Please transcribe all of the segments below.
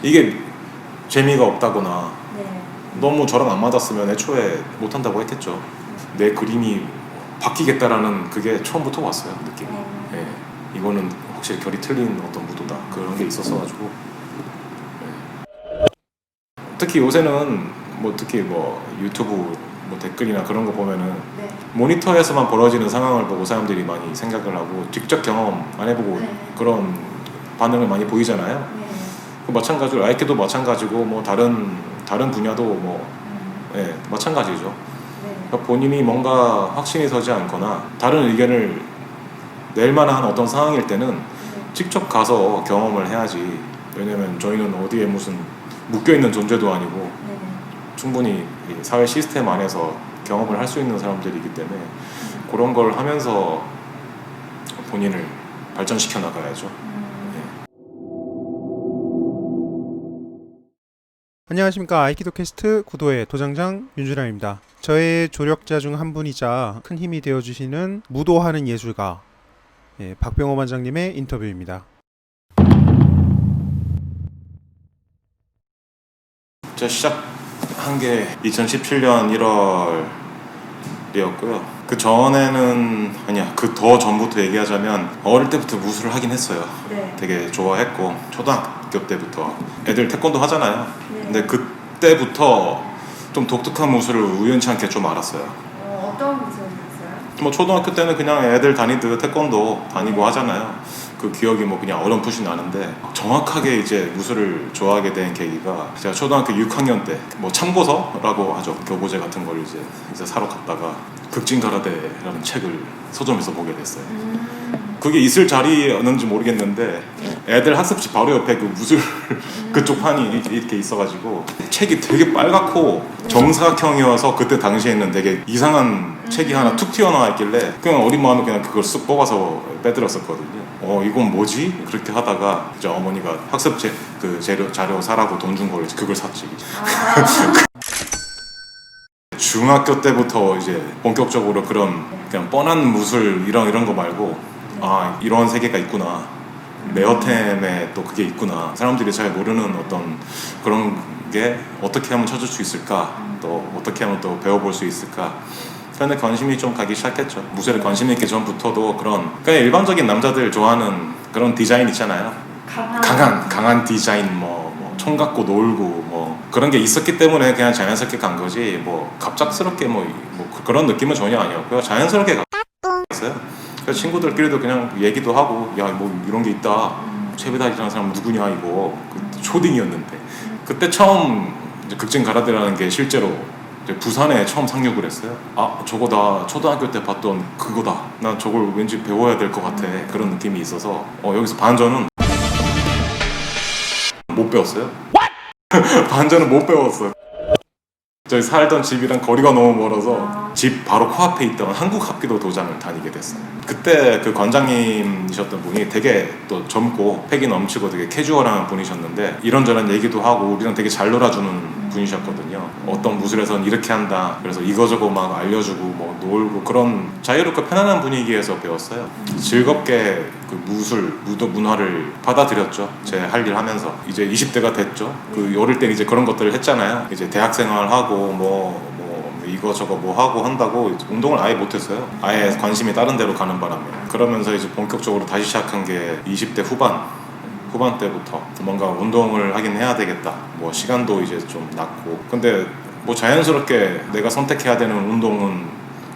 이게 재미가 없다거나 네. 너무 저랑 안 맞았으면 애초에 못한다고 했겠죠. 내 그림이 바뀌겠다라는 그게 처음부터 왔어요, 느낌이. 예, 이거는 확실히 결이 틀린 어떤 무도다, 그런 게 있었어가지고. 예. 특히 요새는 뭐 특히 뭐 유튜브 뭐 댓글이나 그런 거 보면은 네. 모니터에서만 벌어지는 상황을 보고 사람들이 많이 생각을 하고 직접 경험 안 해보고 네. 그런 반응을 많이 보이잖아요. 네. 그 마찬가지로 아이키도 마찬가지고 뭐 다른 분야도 뭐 예, 마찬가지죠. 네. 그러니까 본인이 뭔가 확신이 서지 않거나 다른 의견을 낼 만한 어떤 상황일 때는 직접 가서 경험을 해야지. 왜냐면 저희는 어디에 무슨 묶여있는 존재도 아니고 네. 충분히 이 사회 시스템 안에서 경험을 할 수 있는 사람들이기 때문에 그런 걸 하면서 본인을 발전시켜 나가야죠. 안녕하십니까. 아이키도 캐스트 구도의 도장장 윤준환입니다. 저의 조력자 중 한 분이자 큰 힘이 되어주시는 무도하는 예술가 박병호 반장님의 인터뷰입니다. 제가 시작한 게 2017년 1월이었고요. 그 전에는 아니야, 그 더 전부터 얘기하자면 어릴 때부터 무술을 하긴 했어요. 네. 되게 좋아했고 초등학교 때부터 애들 태권도 하잖아요. 네. 근데 그때부터 좀 독특한 무술을 우연치 않게 좀 알았어요. 어떤 무술이었어요? 뭐 초등학교 때는 그냥 애들 다니듯 태권도 다니고 하잖아요. 그 기억이 뭐 그냥 어렴풋이 나는데 정확하게 이제 무술을 좋아하게 된 계기가 제가 초등학교 6학년 때 뭐 참고서라고 하죠. 교보제 같은 걸 이제 사러 갔다가 극진가라데라는 책을 서점에서 보게 됐어요. 그게 있을 자리였는지 모르겠는데 애들 학습지 바로 옆에 그 무술 그쪽 판이 이렇게 있어가지고 책이 되게 빨갛고 정사각형이어서 그때 당시에는 되게 이상한 책이 하나 툭 튀어나와 있길래 그냥 어린 마음에 그냥 그걸 쓱 뽑아서 빼들었었거든요. 이건 뭐지? 그렇게 하다가 이제 어머니가 학습 그 자료 사라고 돈 준 걸 그걸 샀지. 중학교 때부터 이제 본격적으로 그런 그냥 뻔한 무술 이런 거 말고 아, 이런 세계가 있구나. 레어템에 또 그게 있구나. 사람들이 잘 모르는 어떤 그런 게 어떻게 하면 찾을 수 있을까? 또 어떻게 하면 또 배워볼 수 있을까? 그런데 관심이 좀 가기 시작했죠. 무술에 관심 있기 전부터도 그런 그냥 일반적인 남자들 좋아하는 그런 디자인 있잖아요. 강한 디자인 뭐 총 갖고 놀고 뭐 그런 게 있었기 때문에 그냥 자연스럽게 간 거지 뭐 갑작스럽게 뭐 그런 느낌은 전혀 아니었고요. 자연스럽게 갔어요. 그래서 친구들끼리도 그냥 얘기도 하고 야 뭐 이런 게 있다. 채비다리라는 사람 누구냐 이거 초딩이었는데 그때 처음 극진 가라데라는 게 실제로 부산에 처음 상륙을 했어요. 아 저거 나 초등학교 때 봤던 그거다. 나 저걸 왠지 배워야 될 것 같아. 그런 느낌이 있어서 여기서 반전은 못 배웠어요. 반전은 못 배웠어요. 저희 살던 집이랑 거리가 너무 멀어서 집 바로 코앞에 있던 한국합기도 도장을 다니게 됐어요. 그때 그 관장님이셨던 분이 되게 또 젊고 패기 넘치고 되게 캐주얼한 분이셨는데 이런저런 얘기도 하고 우리랑 되게 잘 놀아주는 분이셨거든요. 어떤 무술에선 이렇게 한다. 그래서 이거저거 막 알려주고 뭐 놀고 그런 자유롭고 편안한 분위기에서 배웠어요. 즐겁게 그 무술, 문화를 받아들였죠. 제 할 일 하면서. 이제 20대가 됐죠. 그 어릴 때 이제 그런 것들을 했잖아요. 이제 대학생활하고 뭐 이거저거 뭐 하고 한다고 운동을 아예 못했어요. 아예 관심이 다른 데로 가는 바람에. 그러면서 이제 본격적으로 다시 시작한 게 20대 후반 때부터 뭔가 운동을 하긴 해야 되겠다. 뭐 시간도 이제 좀 낮고. 근데 뭐 자연스럽게 내가 선택해야 되는 운동은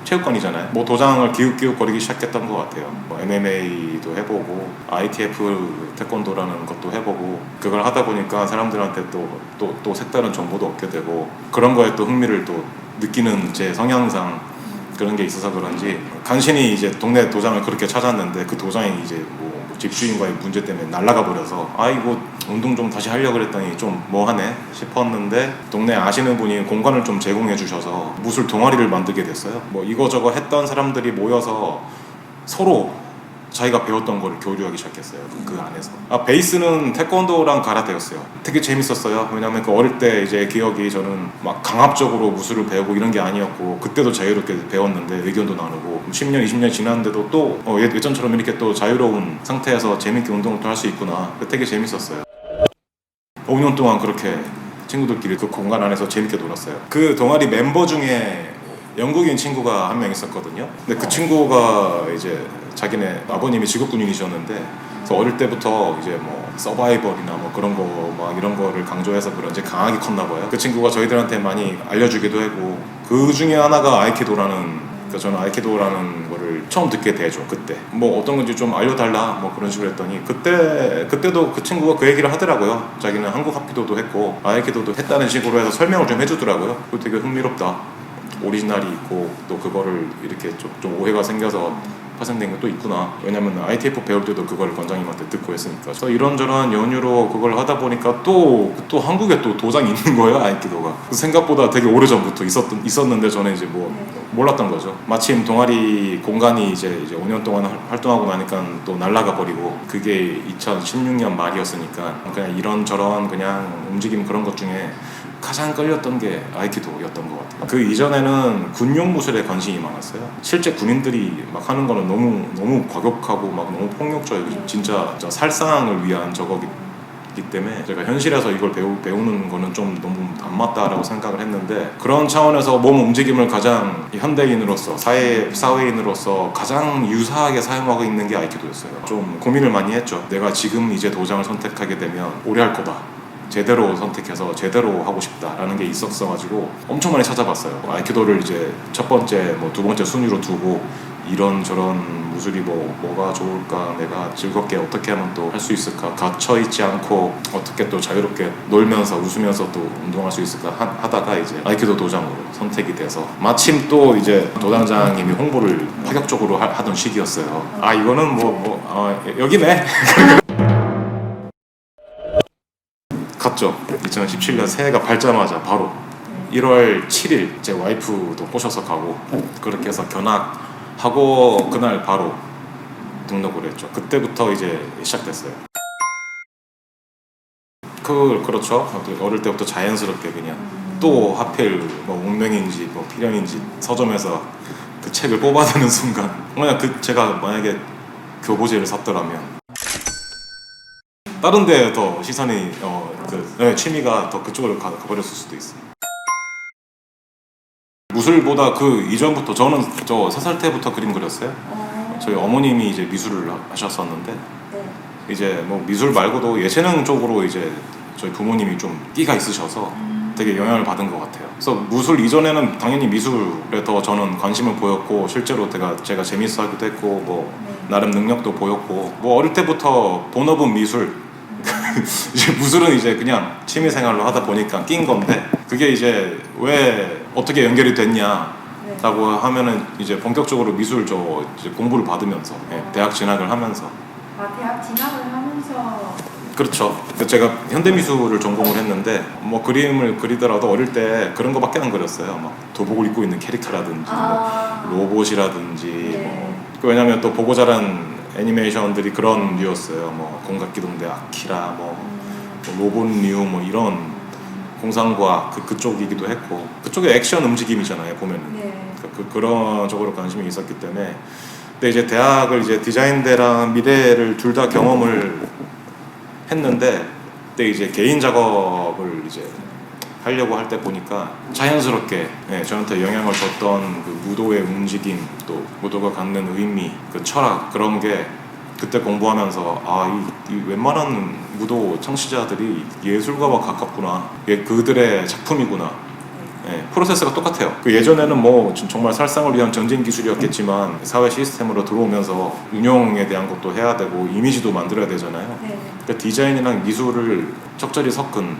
체육관이잖아요. 뭐 도장을 기웃기웃거리기 시작했던 것 같아요. 뭐 MMA도 해보고 ITF 태권도라는 것도 해보고 그걸 하다 보니까 사람들한테 또 색다른 정보도 얻게 되고 그런 거에 또 흥미를 또 느끼는 제 성향상 그런 게 있어서 그런지 간신히 이제 동네 도장을 그렇게 찾았는데 그 도장이 이제 뭐 집주인과의 문제 때문에 날아가 버려서 이거 운동 좀 다시 하려고 그랬더니 좀 뭐하네 싶었는데 동네 아시는 분이 공간을 좀 제공해 주셔서 무술 동아리를 만들게 됐어요. 뭐 이거저거 했던 사람들이 모여서 서로 자기가 배웠던 걸 교류하기 시작했어요. 그 안에서. 베이스는 태권도랑 가라데였어요. 되게 재밌었어요. 왜냐면 그 어릴 때 이제 기억이 저는 막 강압적으로 무술을 배우고 이런 게 아니었고 그때도 자유롭게 배웠는데 의견도 나누고 10년, 20년 지났는데도 또 예전처럼 이렇게 또 자유로운 상태에서 재밌게 운동을 또 할 수 있구나. 되게 재밌었어요. 5년 동안 그렇게 친구들끼리 그 공간 안에서 재밌게 놀았어요. 그 동아리 멤버 중에 영국인 친구가 한 명 있었거든요. 근데 그 친구가 이제 자기네 아버님이 직업군인이셨는데 그래서 어릴 때부터 이제 뭐 서바이벌이나 뭐 그런 거 막 이런 거를 강조해서 그런지 강하게 컸나 봐요. 그 친구가 저희들한테 많이 알려주기도 하고 그 중에 하나가 아이키도라는 그러니까 저는 아이키도라는 거를 처음 듣게 되죠. 그때 뭐 어떤 건지 좀 알려달라 뭐 그런 식으로 했더니 그때도 그 친구가 그 얘기를 하더라고요. 자기는 한국 합기도도 했고 아이키도도 했다는 식으로 해서 설명을 좀 해주더라고요. 그거 되게 흥미롭다. 오리지널이 있고 또 그거를 이렇게 좀 오해가 생겨서 파생된 것도 있구나. 왜냐면 ITF 배울 때도 그걸 권장님한테 듣고 했으니까. 그래서 이런저런 연유로 그걸 하다 보니까 또 한국에 또 도장이 있는 거예요, 아이키도가. 생각보다 되게 오래전부터 있었는데 저는 이제 뭐 몰랐던 거죠. 마침 동아리 공간이 이제 5년 동안 활동하고 나니까 또 날아가 버리고 그게 2016년 말이었으니까 그냥 이런저런 그냥 움직임 그런 것 중에 가장 끌렸던 게 아이키도였던 것 같아요. 그 이전에는 군용 무술에 관심이 많았어요. 실제 군인들이 막 하는 거는 너무 과격하고 막 너무 폭력적이고 진짜 살상을 위한 저거기 때문에 제가 현실에서 이걸 배우는 거는 좀 너무 안 맞다라고 생각을 했는데 그런 차원에서 몸 움직임을 가장 현대인으로서 사회인으로서 가장 유사하게 사용하고 있는 게 아이키도였어요. 좀 고민을 많이 했죠. 내가 지금 이제 도장을 선택하게 되면 오래 할 거다. 제대로 선택해서 제대로 하고 싶다라는 게 있었어가지고 엄청 많이 찾아봤어요. 아이키도를 이제 첫 번째, 뭐 두 번째 순위로 두고 이런저런 무술이 뭐가 좋을까, 내가 즐겁게 어떻게 하면 또 할 수 있을까, 갇혀 있지 않고 어떻게 또 자유롭게 놀면서 웃으면서 또 운동할 수 있을까 하다가 이제 아이키도 도장으로 선택이 돼서 마침 또 이제 도장장님이 홍보를 파격적으로 하던 시기였어요. 아 이거는 여기네. 갔죠. 2017년 새해가 밝자마자 바로 1월 7일 제 와이프도 꼬셔서 가고 그렇게 해서 견학하고 그날 바로 등록을 했죠. 그때부터 이제 시작됐어요. 그렇죠. 어릴 때부터 자연스럽게 그냥 또 하필 뭐 운명인지 뭐 필연인지 서점에서 그 책을 뽑아내는 순간 그냥 제가 만약에 교보제를 샀더라면 다른 데에 더 시선이 취미가 더 그쪽으로 가버렸을 수도 있어요. 무술보다 그 이전부터 저는 3살 때부터 그림 그렸어요. 저희 어머님이 이제 미술을 하셨었는데 네. 이제 뭐 미술 말고도 예체능 쪽으로 이제 저희 부모님이 좀 끼가 있으셔서 되게 영향을 받은 것 같아요. 그래서 무술 이전에는 당연히 미술에 더 저는 관심을 보였고 실제로 제가 재밌어 하기도 했고 뭐 나름 능력도 보였고 뭐 어릴 때부터 본업은 미술 이제 무술은 이제 그냥 취미생활로 하다 보니까 낀 건데 그게 이제 왜 어떻게 연결이 됐냐라고 하면은 이제 본격적으로 미술 이제 공부를 받으면서 대학 진학을 하면서 대학 진학을 하면서 그렇죠. 제가 현대미술을 전공을 했는데 뭐 그림을 그리더라도 어릴 때 그런 거밖에 안 그렸어요. 막 도복을 입고 있는 캐릭터라든지 뭐 로봇이라든지 네. 왜냐면 또 보고 자란 애니메이션들이 그런 류였어요. 뭐 공각기동대 아키라 뭐 로봇류 뭐 이런 공상과학 그쪽이기도 했고 그쪽에 액션 움직임이잖아요 보면은. 네. 그런 쪽으로 관심이 있었기 때문에 근데 이제 대학을 이제 디자인대랑 미대를 둘 다 경험을 했는데 그때 이제 개인 작업을 이제 하려고 할 때 보니까 자연스럽게 저한테 영향을 줬던 그 무도의 움직임 또 무도가 갖는 의미 그 철학 그런 게 그때 공부하면서 이 웬만한 무도 창시자들이 예술가와 가깝구나 그들의 작품이구나 프로세스가 똑같아요. 그 예전에는 뭐 정말 살상을 위한 전쟁 기술이었겠지만 사회 시스템으로 들어오면서 운영에 대한 것도 해야 되고 이미지도 만들어야 되잖아요. 네. 그러니까 디자인이랑 미술을 적절히 섞은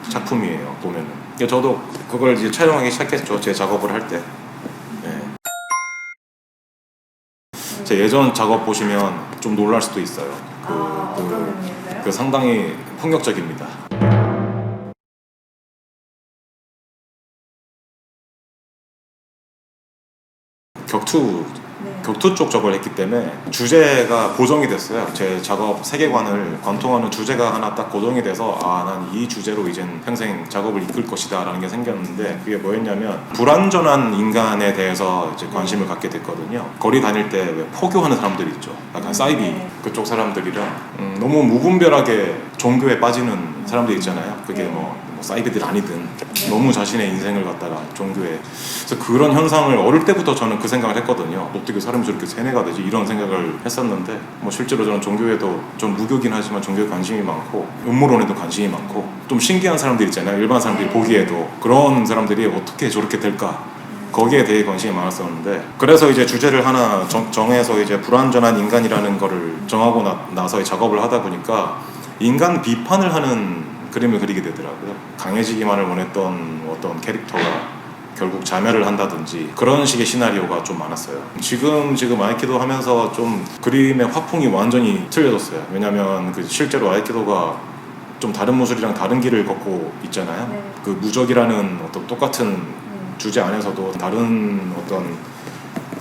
작품이에요 보면은. 저도 그걸 이제 촬영하기 시작했죠. 제 작업을 할 때. 제 예전 작업 보시면 좀 놀랄 수도 있어요. 어떤 의미였어요? 그 상당히 폭력적입니다. 격투 쪽 작업을 했기 때문에 주제가 고정이 됐어요. 제 작업 세계관을 관통하는 주제가 하나 딱 고정이 돼서 난 이 주제로 이젠 평생 작업을 이끌 것이다 라는 게 생겼는데 그게 뭐였냐면 불완전한 인간에 대해서 이제 관심을 갖게 됐거든요. 거리 다닐 때 왜 포교하는 사람들이 있죠. 약간 사이비 그쪽 사람들이랑 너무 무분별하게 종교에 빠지는 사람들 있잖아요. 그게 뭐 사이비들 아니든 너무 자신의 인생을 갖다가 종교에. 그래서 그런 현상을 어릴 때부터 저는 그 생각을 했거든요. 어떻게 사람이 저렇게 세뇌가 되지? 이런 생각을 했었는데 뭐 실제로 저는 종교에도 좀 무교긴 하지만 종교에 관심이 많고 음모론에도 관심이 많고 좀 신기한 사람들 있잖아요. 일반 사람들이 보기에도 그런 사람들이 어떻게 저렇게 될까? 거기에 대해 관심이 많았었는데 그래서 이제 주제를 하나 정해서 이제 불완전한 인간이라는 거를 정하고 나서 작업을 하다 보니까 인간 비판을 하는 그림을 그리게 되더라고요. 강해지기만을 원했던 어떤 캐릭터가 결국 자멸을 한다든지 그런 식의 시나리오가 좀 많았어요. 지금 아이키도 하면서 좀 그림의 화풍이 완전히 틀려졌어요. 왜냐면 그 실제로 아이키도가 좀 다른 무술이랑 다른 길을 걷고 있잖아요. 네. 그 무적이라는 어떤 똑같은 주제 안에서도 다른 어떤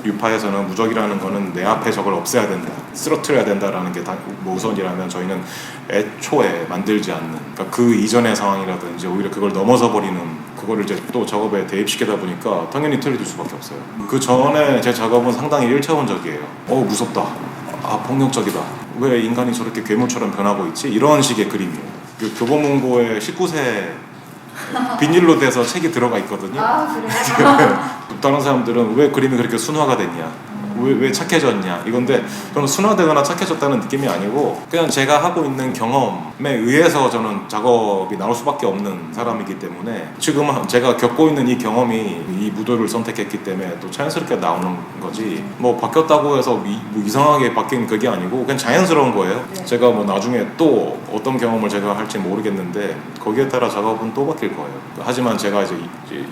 유파에서는 무적이라는 거는 내 앞에 적을 없애야 된다, 쓰러뜨려야 된다라는 게 우선이라면 저희는 애초에 만들지 않는, 그러니까 그 이전의 상황이라든지 오히려 그걸 넘어서 버리는 그거를 이제 또 작업에 대입시키다 보니까 당연히 틀려질 수밖에 없어요. 그 전에 제 작업은 상당히 1차원적이에요. 무섭다, 폭력적이다, 왜 인간이 저렇게 괴물처럼 변하고 있지? 이런 식의 그림이에요. 그 교보문고에 19세 비닐로 돼서 책이 들어가 있거든요. 그래요? 다른 사람들은 왜 그림이 그렇게 순화가 됐냐, 왜 착해졌냐 이건데, 저는 순화되거나 착해졌다는 느낌이 아니고 그냥 제가 하고 있는 경험에 의해서 저는 작업이 나올 수밖에 없는 사람이기 때문에 지금 제가 겪고 있는 이 경험이 이 무도를 선택했기 때문에 또 자연스럽게 나오는 거지, 뭐 바뀌었다고 해서 뭐 이상하게 바뀐 그게 아니고 그냥 자연스러운 거예요. 네. 제가 뭐 나중에 또 어떤 경험을 제가 할지 모르겠는데 거기에 따라 작업은 또 바뀔 거예요. 하지만 제가 이제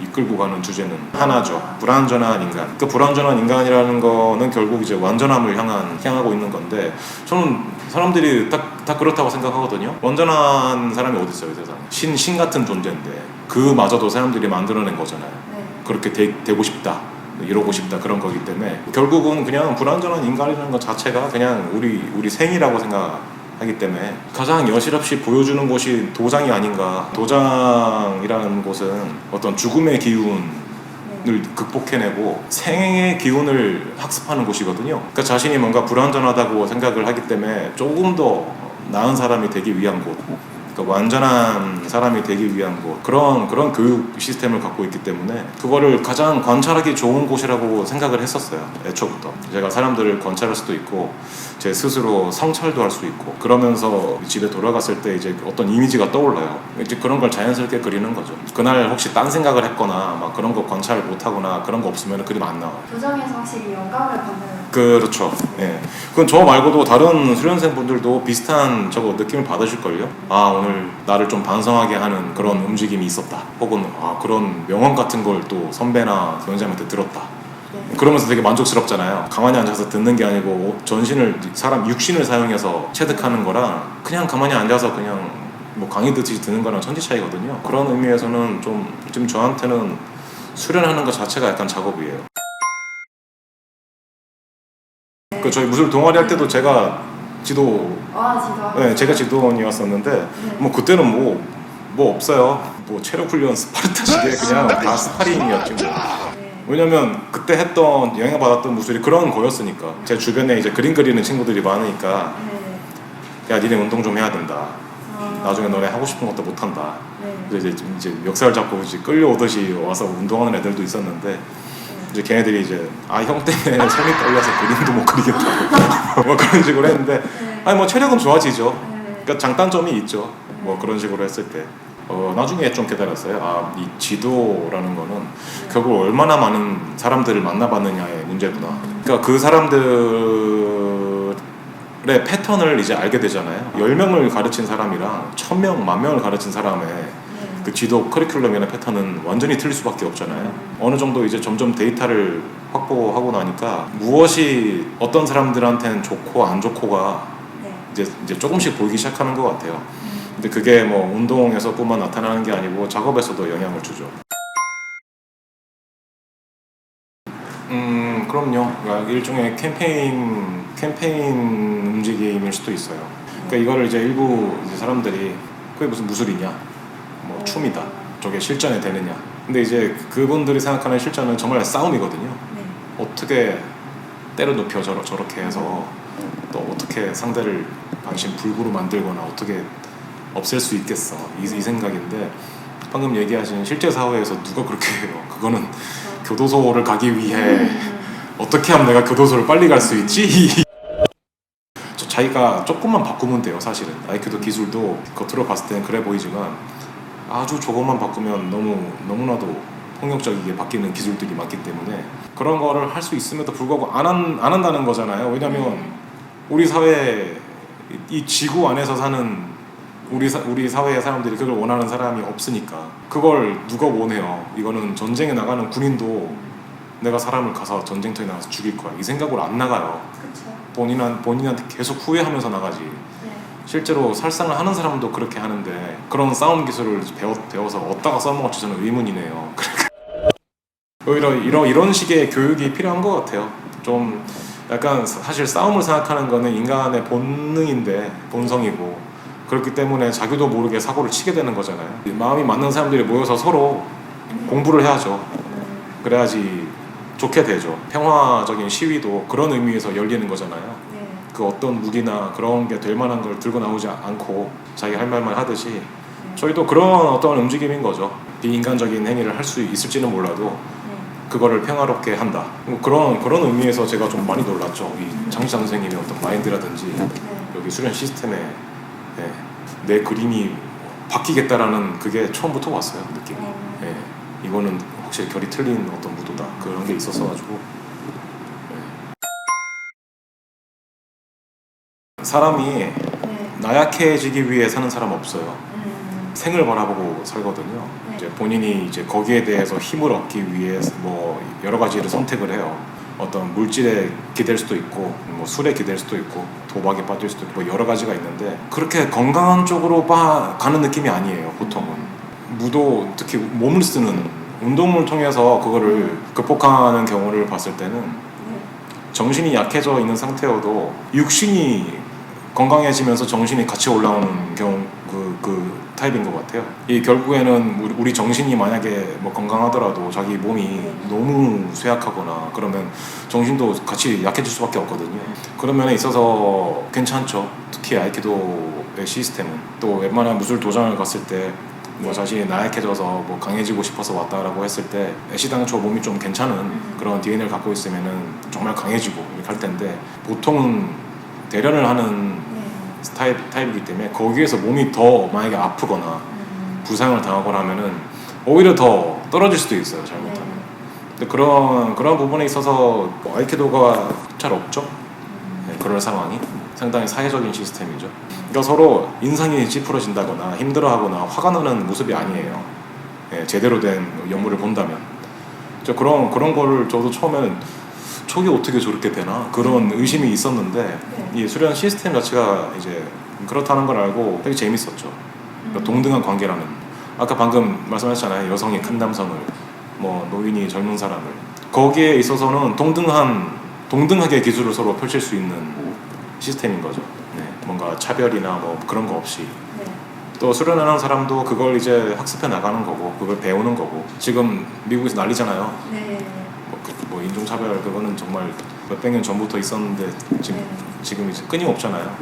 이끌고 가는 주제는 하나죠. 불완전한 인간. 그 불완전한 인간이라는 거는 결국 이제 완전함을 향하고 있는 건데, 저는 사람들이 다 그렇다고 생각하거든요. 완전한 사람이 어디 있어요, 세상에. 신 같은 존재인데 그마저도 사람들이 만들어낸 거잖아요. 네. 그렇게 되고 싶다, 이러고 싶다, 그런 거기 때문에 결국은 그냥 불완전한 인간이라는 것 자체가 그냥 우리 생이라고 생각하기 때문에 가장 여실없이 보여주는 곳이 도장이 아닌가. 도장이라는 곳은 어떤 죽음의 기운을 극복해내고 생의 기운을 학습하는 곳이거든요. 그러니까 자신이 뭔가 불완전하다고 생각을 하기 때문에 조금 더 나은 사람이 되기 위한 곳, 그러니까 완전한 사람이 되기 위한 곳, 그런 교육 시스템을 갖고 있기 때문에 그거를 가장 관찰하기 좋은 곳이라고 생각을 했었어요. 애초부터 제가 사람들을 관찰할 수도 있고 제 스스로 성찰도 할 수 있고, 그러면서 집에 돌아갔을 때 이제 어떤 이미지가 떠올라요. 이제 그런 걸 자연스럽게 그리는 거죠. 그날 혹시 딴 생각을 했거나 막 그런 거 관찰 못하거나 그런 거 없으면 그림 안 나와요. 도정에서 확실히 영감을 받는. 그렇죠. 예. 그건 저 말고도 다른 수련생분들도 비슷한 저거 느낌을 받으실걸요. 오늘 나를 좀 반성하게 하는 그런 움직임이 있었다, 혹은 그런 명언 같은 걸 또 선배나 선생님한테 들었다. 네. 그러면서 되게 만족스럽잖아요. 가만히 앉아서 듣는 게 아니고 전신을, 사람 육신을 사용해서 체득하는 거랑 그냥 가만히 앉아서 그냥 뭐 강의 듣듯이 듣는 거랑 천지 차이거든요. 그런 의미에서는 좀 지금 저한테는 수련하는 것 자체가 약간 작업이에요. 그 저희 무술 동아리 할 때도 제가 지도, 네, 제가 지도원이었었는데 네. 뭐 그때는 뭐 없어요. 뭐 체력 훈련 스파르타식의 그냥 다 스파링이었지 뭐. 왜냐면 그때 했던, 영향받았던 무술이 그런 거였으니까. 제 주변에 이제 그림 그리는 친구들이 많으니까 야, 니네 운동 좀 해야 된다, 나중에 너네 하고 싶은 것도 못한다. 그래서 이제 멱살 잡고 이제 끌려오듯이 와서 운동하는 애들도 있었는데, 이제 걔네들이 이제 형 때문에 손이 떨려서 그림도 못 그리겠다고 뭐 그런 식으로 했는데, 뭐 체력은 좋아지죠. 그러니까 장단점이 있죠. 뭐 그런 식으로 했을 때 나중에 좀 깨달았어요. 이 지도라는 거는 결국 얼마나 많은 사람들을 만나봤느냐의 문제구나. 그러니까 그 사람들의 패턴을 이제 알게 되잖아요. 10명을 가르친 사람이랑 1000명, 10,000명을 가르친 사람의 그 지도 커리큘럼이나 패턴은 완전히 틀릴 수밖에 없잖아요. 어느 정도 이제 점점 데이터를 확보하고 나니까 무엇이 어떤 사람들한테는 좋고 안 좋고가 이제 조금씩 보이기 시작하는 것 같아요. 근데 그게 뭐 운동에서뿐만 나타나는 게 아니고 작업에서도 영향을 주죠. 그럼요. 그러니까 일종의 캠페인 움직임일 수도 있어요. 그러니까 이거를 이제 일부 이제 사람들이 그게 무슨 무술이냐, 뭐 춤이다, 저게 실전에 되느냐. 근데 이제 그분들이 생각하는 실전은 정말 싸움이거든요. 어떻게 때려 눕혀 저렇게 해서 또 어떻게 상대를 반신불구로 만들거나 어떻게 없앨 수 있겠어 이 생각인데 방금 얘기하신 실제 사회에서 누가 그렇게 해요. 그거는 교도소를 가기 위해 어떻게 하면 내가 교도소를 빨리 갈 수 있지? 자기가 조금만 바꾸면 돼요. 사실은 아이키도 기술도 겉으로 봤을 때는 그래 보이지만 아주 조금만 바꾸면 너무나도 폭력적이게 바뀌는 기술들이 많기 때문에 그런 거를 할 수 있음에도 불구하고 안 한다는 거잖아요. 왜냐면 우리 사회 이 지구 안에서 사는 우리 사회의 사람들이 그걸 원하는 사람이 없으니까 그걸 누가 원해요. 이거는 전쟁에 나가는 군인도 내가 사람을 가서 전쟁터에 나가서 죽일 거야 이 생각으로 안 나가요. 그쵸. 본인한테 계속 후회하면서 나가지. 네. 실제로 살상을 하는 사람도 그렇게 하는데 그런 싸움 기술을 배워서 어디다가 써먹을지 저는 의문이네요. 오히려 이런 식의 교육이 필요한 것 같아요. 좀 약간 사실 싸움을 생각하는 거는 인간의 본능인데 본성이고 그렇기 때문에 자기도 모르게 사고를 치게 되는 거잖아요. 마음이 맞는 사람들이 모여서 서로 공부를 해야죠. 그래야지 좋게 되죠. 평화적인 시위도 그런 의미에서 열리는 거잖아요. 네. 그 어떤 무기나 그런 게 될 만한 걸 들고 나오지 않고 자기 할 말만 하듯이 저희도 그런 어떤 움직임인 거죠. 비인간적인 행위를 할 수 있을지는 몰라도 그거를 평화롭게 한다. 그런 의미에서 제가 좀 많이 놀랐죠. 이 장시장 선생님의 어떤 마인드라든지 여기 수련 시스템에 내 그림이 바뀌겠다라는 그게 처음부터 왔어요. 느낌이. 이거는 확실히 결이 틀린 어떤 무도다. 그런 게 있었어가지고 사람이 나약해지기 위해 사는 사람 없어요. 생을 바라보고 살거든요. 이제 본인이 이제 거기에 대해서 힘을 얻기 위해 뭐 여러 가지를 선택을 해요. 어떤 물질에 기댈 수도 있고, 뭐 술에 기댈 수도 있고, 도박에 빠질 수도 있고, 뭐 여러 가지가 있는데 그렇게 건강한 쪽으로 가는 느낌이 아니에요. 보통은 무도 특히 몸을 쓰는 운동을 통해서 그거를 극복하는 경우를 봤을 때는 정신이 약해져 있는 상태여도 육신이 건강해지면서 정신이 같이 올라오는 경우 그 타입인 것 같아요. 이 결국에는 우리 정신이 만약에 뭐 건강하더라도 자기 몸이 너무 쇠약하거나 그러면 정신도 같이 약해질 수밖에 없거든요. 그런 면에 있어서 괜찮죠. 특히 아이키도의 시스템은 또 웬만한 무술 도장을 갔을 때 뭐 자신이 나약해져서 뭐 강해지고 싶어서 왔다라고 했을 때 애시당초 몸이 좀 괜찮은 그런 DNA를 갖고 있으면은 정말 강해지고 이렇게 할 텐데 보통은 대련을 하는 타입이기 때문에 거기에서 몸이 더 만약에 아프거나 부상을 당하거나 하면은 오히려 더 떨어질 수도 있어요. 잘못하면. 근데 그런 부분에 있어서 아이키도가 잘 없죠. 그럴 상황이 상당히 사회적인 시스템이죠. 그러니까 서로 인상이 찌푸러진다거나 힘들어하거나 화가 나는 모습이 아니에요. 제대로 된 연물을 본다면. 그런 거를 저도 처음에는 저게 어떻게 저렇게 되나 그런 의심이 있었는데 이 수련 시스템 자체가 이제 그렇다는 걸 알고 되게 재밌었죠. 그러니까 동등한 관계라는. 아까 방금 말씀하셨잖아요. 여성이 큰 남성을, 뭐 노인이 젊은 사람을. 거기에 있어서는 동등하게 기술을 서로 펼칠 수 있는 시스템인 거죠. 뭔가 차별이나 뭐 그런 거 없이. 또 수련하는 사람도 그걸 이제 학습해 나가는 거고 그걸 배우는 거고. 지금 미국에서 난리잖아요. 뭐 인종차별 그거는 정말 몇백 년 전부터 있었는데 지금 이제 끊임없잖아요.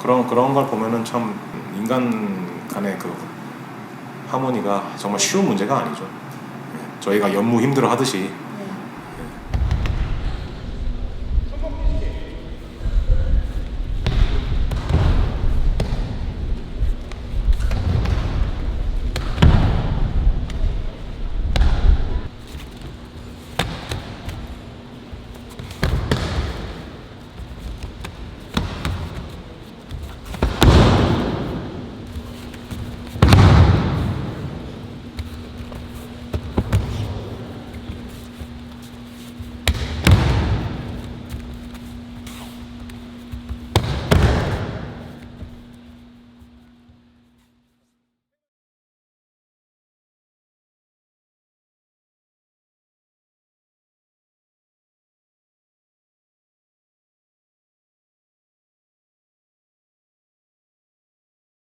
그런 걸 보면은 참 인간 간의 그 하모니가 정말 쉬운 문제가 아니죠. 저희가 연무 힘들어 하듯이